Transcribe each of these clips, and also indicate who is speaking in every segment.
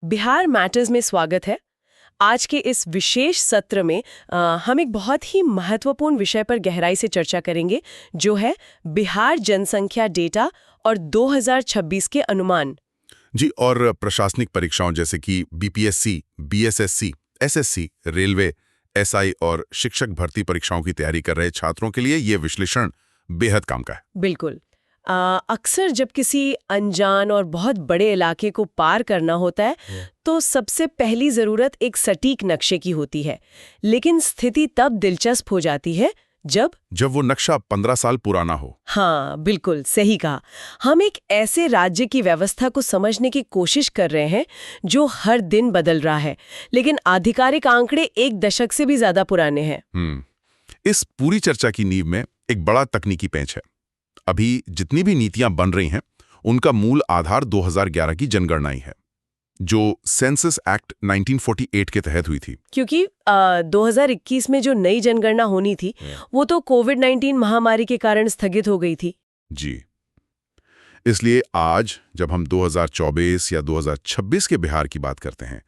Speaker 1: Bihar matters में स्वागत है। आज के इस विशेष सत्र में हम एक बहुत ही महत्वपूर्ण विषय पर गहराई से चर्चा करेंगे, जो है बिहार जनसंख्या डेटा और 2026 के अनुमान।
Speaker 2: जी, और प्रशासनिक परीक्षाओं जैसे कि BPSC, BSSC, SSC, railway, SI और शिक्षक भर्ती परीक्षाओं की तैयारी कर रहे छात्रों के लिए ये विश्लेषण बेहद काम का है।
Speaker 1: बिल्कुल। अक्सर जब किसी अनजान और बहुत बड़े इलाके को पार करना होता है तो सबसे पहली जरूरत एक सटीक नक्शे की होती है। लेकिन स्थिति तब दिलचस्प हो जाती है जब
Speaker 2: वो नक्शा 15 साल पुराना हो।
Speaker 1: हाँ, बिल्कुल सही कहा। हम एक ऐसे राज्य की व्यवस्था को समझने की कोशिश कर रहे हैं जो हर दिन बदल रहा है, लेकिन आधिकारिक आंकड़े एक दशक से भी ज्यादा पुराने हैं।
Speaker 2: इस पूरी चर्चा की नींव में एक बड़ा तकनीकी पेंच है। अभी जितनी भी नीतियां बन रही हैं, उनका मूल आधार 2011 की जनगणना ही है, जो सेंसस एक्ट 1948 के तहत हुई थी।
Speaker 1: क्योंकि 2021 में जो नई जनगणना होनी थी वो तो कोविड-19 महामारी के कारण स्थगित हो गई थी।
Speaker 2: जी, इसलिए आज जब हम 2024 या 2026 के बिहार की बात करते हैं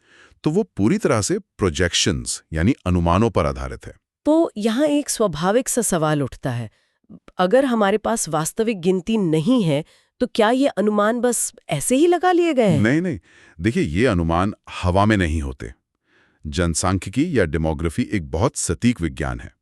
Speaker 2: तो वो पूरी तरह से प्रोजेक्शंस यानी अनुमानों पर आधारित है।
Speaker 1: तो यहाँ एक स्वाभाविक सा सवाल उठता है, अगर हमारे पास वास्तविक गिनती नहीं है तो क्या ये अनुमान बस ऐसे ही लगा लिए गए हैं?
Speaker 2: नहीं, देखिए, ये अनुमान हवा में नहीं होते। जनसांख्यिकी या डेमोग्राफी एक बहुत सटीक विज्ञान है।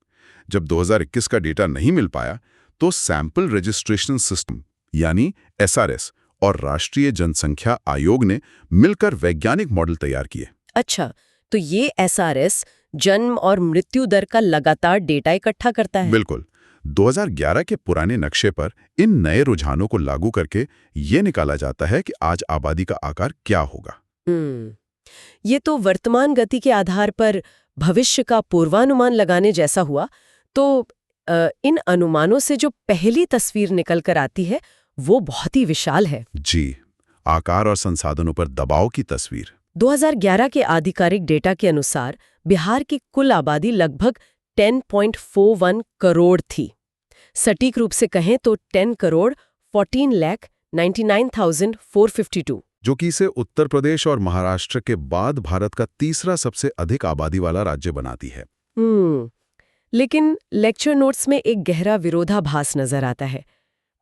Speaker 2: जब 2021 का डेटा नहीं मिल पाया तो सैंपल रजिस्ट्रेशन सिस्टम यानी एसआरएस और राष्ट्रीय जनसंख्या आयोग ने मिलकर वैज्ञानिक मॉडल तैयार किए।
Speaker 1: अच्छा, तो ये एसआरएस जन्म और मृत्यु दर का लगातार डेटा इकट्ठा करता है?
Speaker 2: बिल्कुल। 2011 के पुराने नक्शे पर इन नए रुझानों को लागू करके ये निकाला जाता है कि आज आबादी का आकार क्या होगा।
Speaker 1: ये तो वर्तमान गति के आधार पर भविष्य का पूर्वानुमान लगाने जैसा हुआ। तो इन अनुमानों से जो पहली तस्वीर निकल कर आती है वो बहुत ही विशाल है।
Speaker 2: जी, आकार और संसाधनों पर दबाव की तस्वीर।
Speaker 1: 2011 के आधिकारिक डेटा के अनुसार बिहार की कुल आबादी लगभग 10.41 करोड़ थी। सटीक रूप से कहें तो 10 करोड़ 14,99,452,
Speaker 2: जो कि इसे उत्तर प्रदेश और महाराष्ट्र के बाद भारत का तीसरा सबसे अधिक आबादी वाला राज्य बनाती है।
Speaker 1: लेकिन लेक्चर नोट्स में एक गहरा विरोधाभास नजर आता है।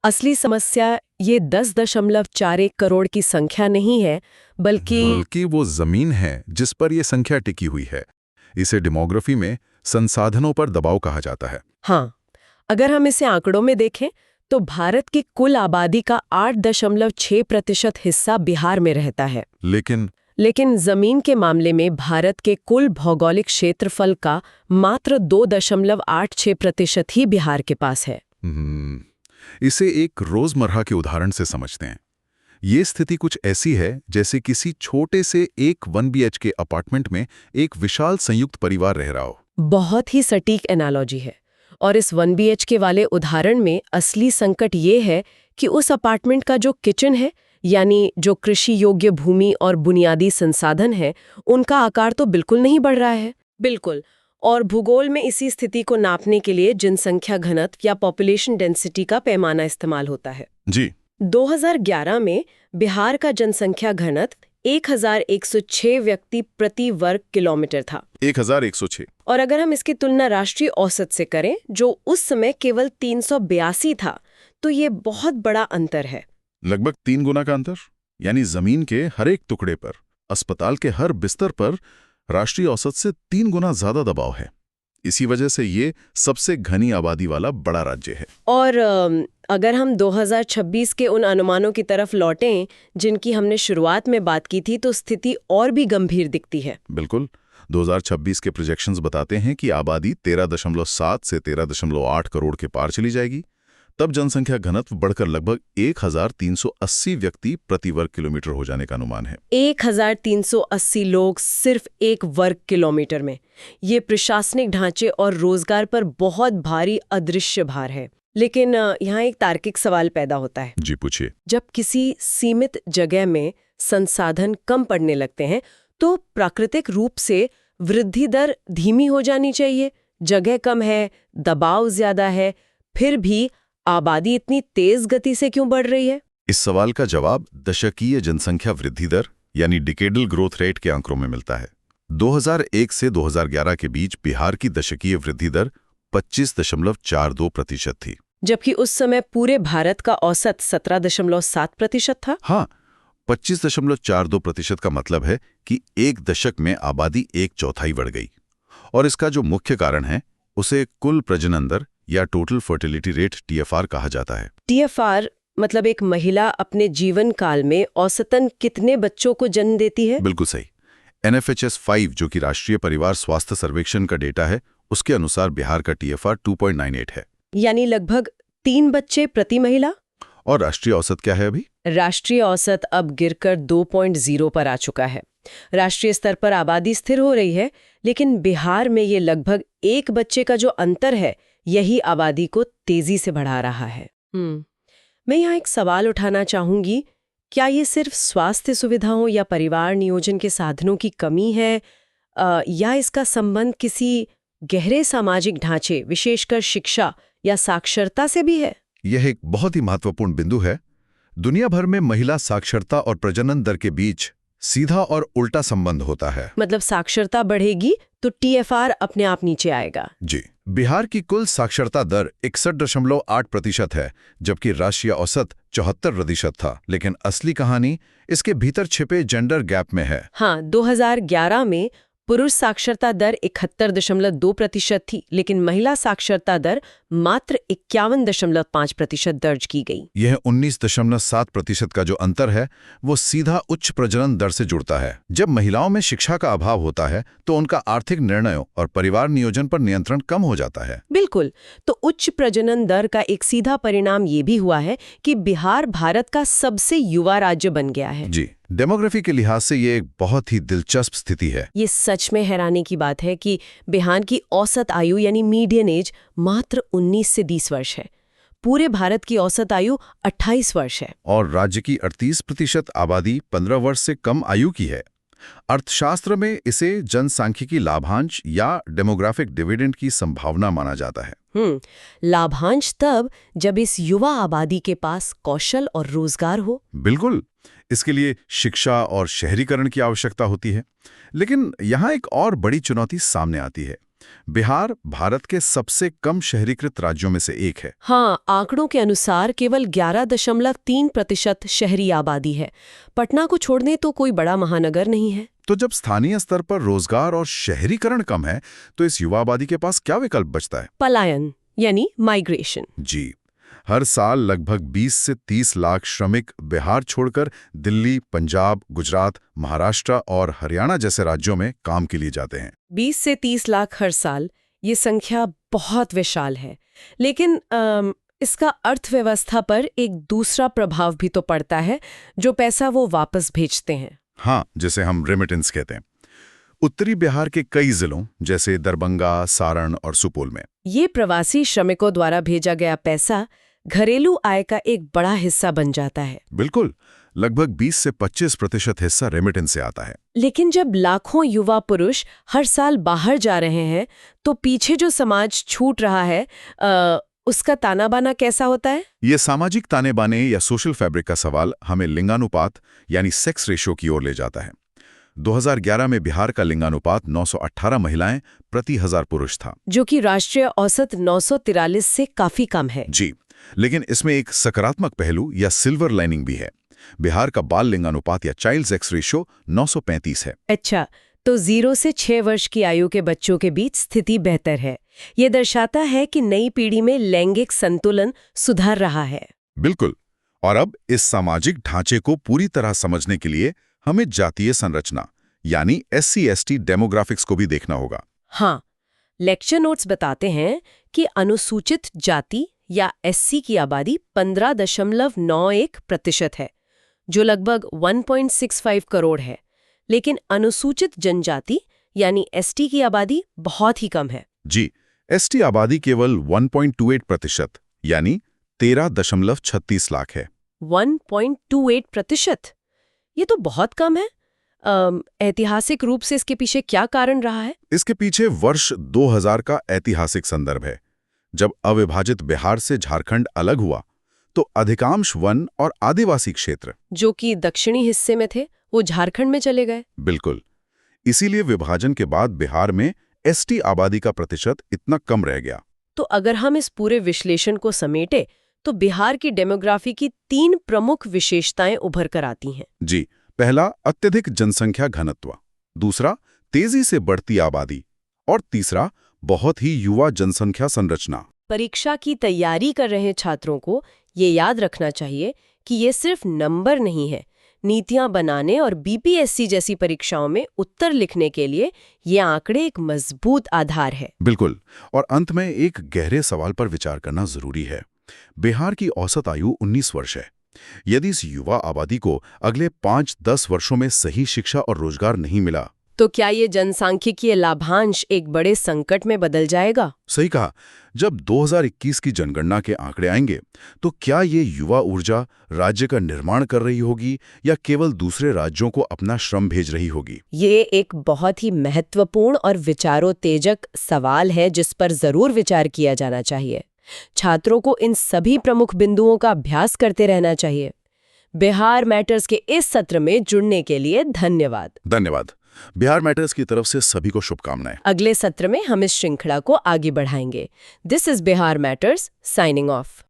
Speaker 1: असली समस्या ये 10.41 करोड़ की संख्या नहीं है, बल्कि
Speaker 2: वो जमीन है जिस पर ये संख्या टिकी हुई है। इसे डेमोग्राफी में संसाधनों पर दबाव कहा जाता है।
Speaker 1: हाँ, अगर हम इसे आंकड़ों में देखें तो भारत की कुल आबादी का 8.6% हिस्सा बिहार में रहता है। लेकिन जमीन के मामले में भारत के कुल भौगोलिक क्षेत्रफल का मात्र 2.86% ही बिहार के पास है।
Speaker 2: इसे एक रोजमर्रा के उदाहरण से समझते हैं। ये स्थिति कुछ ऐसी है जैसे किसी छोटे से एक 1 BHK अपार्टमेंट में एक विशाल संयुक्त परिवार रह रहा हो।
Speaker 1: बहुत ही सटीक एनालॉजी है। और इस 1 BHK वाले उदाहरण में असली संकट ये है कि उस अपार्टमेंट का जो किचन है, यानी जो कृषि योग्य भूमि और बुनियादी संसाधन है, उनका आकार तो बिल्कुल नहीं बढ़ रहा है। बिल्कुल। और भूगोल में इसी स्थिति को नापने के लिए जनसंख्या घनत्व या पॉपुलेशन डेंसिटी का पैमाना इस्तेमाल होता है।
Speaker 2: जी।
Speaker 1: 2011 में बिहार का जनसंख्या घनत्व 1106 व्यक्ति प्रति वर्ग किलोमीटर था।
Speaker 2: 1106।
Speaker 1: और अगर हम इसकी तुलना राष्ट्रीय औसत से करें, जो उस समय केवल 382 था, तो ये बहुत बड़ा अंतर है।
Speaker 2: लगभग 3 गुना का अंतर। यानी जमीन के हर एक टुकड़े पर, अस्पताल के हर बिस्तर पर राष्ट्रीय औसत से 3 गुना ज्यादा दबाव है। इसी वजह से ये सबसे घनी आबादी वाला बड़ा राज्य है।
Speaker 1: और अगर हम 2026 के उन अनुमानों की तरफ लौटें जिनकी हमने शुरुआत में बात की थी, तो स्थिति और भी गंभीर दिखती है।
Speaker 2: बिल्कुल। 2026 के प्रोजेक्शंस बताते हैं कि आबादी 13.7 से 13.8 करोड़ के पार चली जाएगी। तब जनसंख्या घनत्व बढ़कर लगभग 1380 व्यक्ति प्रति वर्ग किलोमीटर हो जाने का अनुमान है।
Speaker 1: 1380 लोग सिर्फ 1 वर्ग किलोमीटर में। ये प्रशासनिक ढांचे और रोजगार पर बहुत भारी अदृश्य भार है। लेकिन यहाँ एक तार्किक सवाल पैदा होता है।
Speaker 2: जी, पूछिए।
Speaker 1: जब किसी सीमित जगह में संसाधन कम पड़ने लगते हैं तो प्राकृतिक रूप से वृद्धि दर धीमी हो जानी चाहिए। जगह कम है, दबाव ज्यादा है, फिर भी आबादी इतनी तेज गति से क्यों बढ़ रही है?
Speaker 2: इस सवाल का जवाब दशकीय जनसंख्या वृद्धि दर यानी डिकेडल ग्रोथ रेट के आंकड़ों में मिलता है। 2001 से 2011 के बीच बिहार की दशकीय वृद्धि दर 25.42% थी,
Speaker 1: जबकि उस समय पूरे भारत का औसत 17.7% था।
Speaker 2: हाँ, 25.42% का मतलब है कि एक दशक में आबादी 1/4 बढ़ गई। और इसका जो मुख्य कारण है उसे कुल प्रजनन दर या टोटल फर्टिलिटी रेट TFR कहा जाता है।
Speaker 1: TFR मतलब एक महिला अपने जीवन काल में औसतन कितने बच्चों को जन्म देती है?
Speaker 2: बिल्कुल सही। NFHS 5 जो कि राष्ट्रीय परिवार स्वास्थ्य सर्वेक्षण का डेटा है, उसके अनुसार बिहार का TFR 2.98 है।
Speaker 1: यानी लगभग 3 बच्चे प्रति महिला।
Speaker 2: और राष्ट्रीय औसत क्या है अभी?
Speaker 1: राष्ट्रीय औसत अब गिरकर 2.0 पर आ चुका है। राष्ट्रीय स्तर पर आबादी स्थिर हो रही है, लेकिन बिहार में ये लगभग 1 बच्चे का जो अंतर है, यही आबादी को तेजी से बढ़ा रहा है। मैं यहाँ एक सवाल उठाना चाहूंगी, क्या ये सिर्फ स्वास्थ्य सुविधाओं या परिवार नियोजन के साधनों की कमी है, या इसका संबंध किसी गहरे सामाजिक ढांचे, विशेषकर शिक्षा या साक्षरता से भी है?
Speaker 2: यह एक बहुत ही महत्वपूर्ण बिंदु है। दुनिया भर में महिला साक्षरता और प्रजनन दर के बीच सीधा और उल्टा संबंध होता है।
Speaker 1: मतलब साक्षरता बढ़ेगी तो TFR अपने आप नीचे आएगा।
Speaker 2: जी, बिहार की कुल साक्षरता दर 61.8% है, जबकि राष्ट्रीय औसत 74% था। लेकिन असली कहानी इसके भीतर छिपे जेंडर गैप में है।
Speaker 1: हाँ, 2011 में पुरुष साक्षरता दर 71.2% थी, लेकिन महिला साक्षरता दर मात्र 51.5% दर्ज की गई।
Speaker 2: यह 19.7% का जो अंतर है वो सीधा उच्च प्रजनन दर से जुड़ता है। जब महिलाओं में शिक्षा का अभाव होता है तो उनका आर्थिक निर्णयों और परिवार नियोजन पर नियंत्रण कम हो जाता है।
Speaker 1: बिल्कुल। तो उच्च प्रजनन दर का एक सीधा परिणाम ये भी हुआ है कि बिहार भारत का सबसे युवा राज्य बन गया है।
Speaker 2: जी, डेमोग्राफी के लिहाज से ये एक बहुत ही दिलचस्प स्थिति है।
Speaker 1: ये सच में हैरानी की बात है कि बिहार की औसत आयु यानी मीडियन एज मात्र 19 से 20 वर्ष है। पूरे भारत की औसत आयु 28 वर्ष है।
Speaker 2: और राज्य की 38% आबादी 15 वर्ष से कम आयु की है। अर्थशास्त्र में इसे जनसांख्यिकी लाभांश या डेमोग्राफिक डिविडेंड की संभावना माना जाता है।
Speaker 1: लाभांश तब जब इस युवा आबादी के पास कौशल और रोजगार हो।
Speaker 2: बिल्कुल, इसके लिए शिक्षा और शहरीकरण की आवश्यकता होती है। लेकिन यहाँ एक और बड़ी चुनौती सामने आती है। बिहार भारत के सबसे कम शहरीकृत राज्यों में से एक है।
Speaker 1: हाँ, आंकड़ों के अनुसार केवल 11.3% शहरी आबादी है। पटना को छोड़ने तो कोई बड़ा महानगर नहीं है।
Speaker 2: तो जब स्थानीय स्तर पर रोजगार और शहरीकरण कम है तो इस युवा आबादी के पास क्या विकल्प बचता है?
Speaker 1: पलायन यानी माइग्रेशन।
Speaker 2: जी, हर साल लगभग 20 से 30 लाख श्रमिक बिहार छोड़कर दिल्ली, पंजाब, गुजरात, महाराष्ट्र और हरियाणा जैसे राज्यों में काम के लिए जाते हैं।
Speaker 1: 20 से 30 लाख हर साल, ये संख्या बहुत विशाल है। लेकिन इसका अर्थव्यवस्था पर एक दूसरा प्रभाव भी तो पड़ता है, जो पैसा वो वापस भेजते हैं।
Speaker 2: हाँ, जिसे हम रेमिटेंस कहते हैं। उत्तरी बिहार के कई जिलों जैसे दरभंगा, सारण और सुपौल में
Speaker 1: ये प्रवासी श्रमिकों द्वारा भेजा गया पैसा घरेलू आय का एक बड़ा हिस्सा बन जाता है।
Speaker 2: बिल्कुल, लगभग 20 से 25% हिस्सा रेमिटेंस से आता है।
Speaker 1: लेकिन जब लाखों युवा पुरुष हर साल बाहर जा रहे हैं तो पीछे जो समाज छूट रहा है, उसका ताना बाना कैसा होता है?
Speaker 2: ये सामाजिक ताने बाने या सोशल फैब्रिक का सवाल हमें लिंगानुपात यानी सेक्स रेशियो की ओर ले जाता है। 2011 में बिहार का लिंगानुपात 918 महिलाएं प्रति 1000 पुरुष था,
Speaker 1: जो कि राष्ट्रीय औसत 943 से काफी कम है।
Speaker 2: जी, लेकिन इसमें एक सकारात्मक पहलू या सिल्वर लाइनिंग भी है। बिहार का बाल लिंगानुपात या चाइल्ड सेक्स रेशियो 935 है।
Speaker 1: अच्छा, तो 0 से 6 वर्ष की आयु के बच्चों के बीच स्थिति बेहतर है। ये दर्शाता है कि नई पीढ़ी में लैंगिक संतुलन सुधर रहा है।
Speaker 2: बिल्कुल। और अब इस सामाजिक ढांचे को पूरी तरह समझने के लिए हमें जातीय संरचना यानी SC/ST डेमोग्राफिक्स को भी देखना होगा।
Speaker 1: हाँ, लेक्चर नोट्स बताते हैं कि अनुसूचित जाति या SC की आबादी 15.91% है, जो लगभग 1.65 करोड़ है। लेकिन अनुसूचित जनजाति यानी ST की आबादी बहुत ही कम है।
Speaker 2: जी, ST आबादी केवल 1.28% यानी 13.36 लाख है।
Speaker 1: 1.28%? ये तो बहुत कम है। ऐतिहासिक रूप से इसके पीछे क्या कारण रहा है?
Speaker 2: इसके पीछे वर्ष 2000 का ऐतिहासिक संदर्भ है। जब अविभाजित बिहार से झारखंड अलग हुआ तो अधिकांश वन और आदिवासी क्षेत्र,
Speaker 1: जो कि दक्षिणी हिस्से में थे, वो झारखंड में चले गए।
Speaker 2: बिल्कुल। इसीलिए विभाजन के बाद बिहार में एसटी आबादी का प्रतिशत इतना कम रह गया।
Speaker 1: तो अगर हम इस पूरे विश्लेषण को समेटे तो बिहार की डेमोग्राफी की 3 प्रमुख विशेषताएं उभर कर आती हैं।
Speaker 2: जी, पहला अत्यधिक जनसंख्या घनत्व, दूसरा तेजी से बढ़ती आबादी और तीसरा बहुत ही युवा जनसंख्या संरचना।
Speaker 1: परीक्षा की तैयारी कर रहे छात्रों को ये याद रखना चाहिए कि ये सिर्फ नंबर नहीं है। नीतियां बनाने और बीपीएससी जैसी परीक्षाओं में उत्तर लिखने के लिए ये आंकड़े एक मजबूत आधार है।
Speaker 2: बिल्कुल। और अंत में एक गहरे सवाल पर विचार करना जरूरी है। बिहार की औसत आयु 19 वर्ष है। यदि इस युवा आबादी को अगले 5-10 वर्षों में सही शिक्षा और रोजगार नहीं मिला,
Speaker 1: तो क्या ये जनसांख्यिकीय लाभांश एक बड़े संकट में बदल जाएगा?
Speaker 2: सही कहा। जब 2021 की जनगणना के आंकड़े आएंगे, तो क्या ये युवा ऊर्जा राज्य का निर्माण कर रही होगी या केवल दूसरे राज्यों को अपना श्रम भेज रही होगी?
Speaker 1: ये एक बहुत ही महत्वपूर्ण और विचारोत्तेजक सवाल है जिस पर जरूर विचार किया जाना चाहिए। छात्रों को इन सभी प्रमुख बिंदुओं का अभ्यास करते रहना चाहिए। बिहार मैटर्स के इस सत्र में जुड़ने के लिए धन्यवाद।
Speaker 2: धन्यवाद। बिहार मैटर्स की तरफ से सभी को शुभकामनाएं।
Speaker 1: अगले सत्र में हम इस श्रृंखला को आगे बढ़ाएंगे। This is Bihar matters signing off.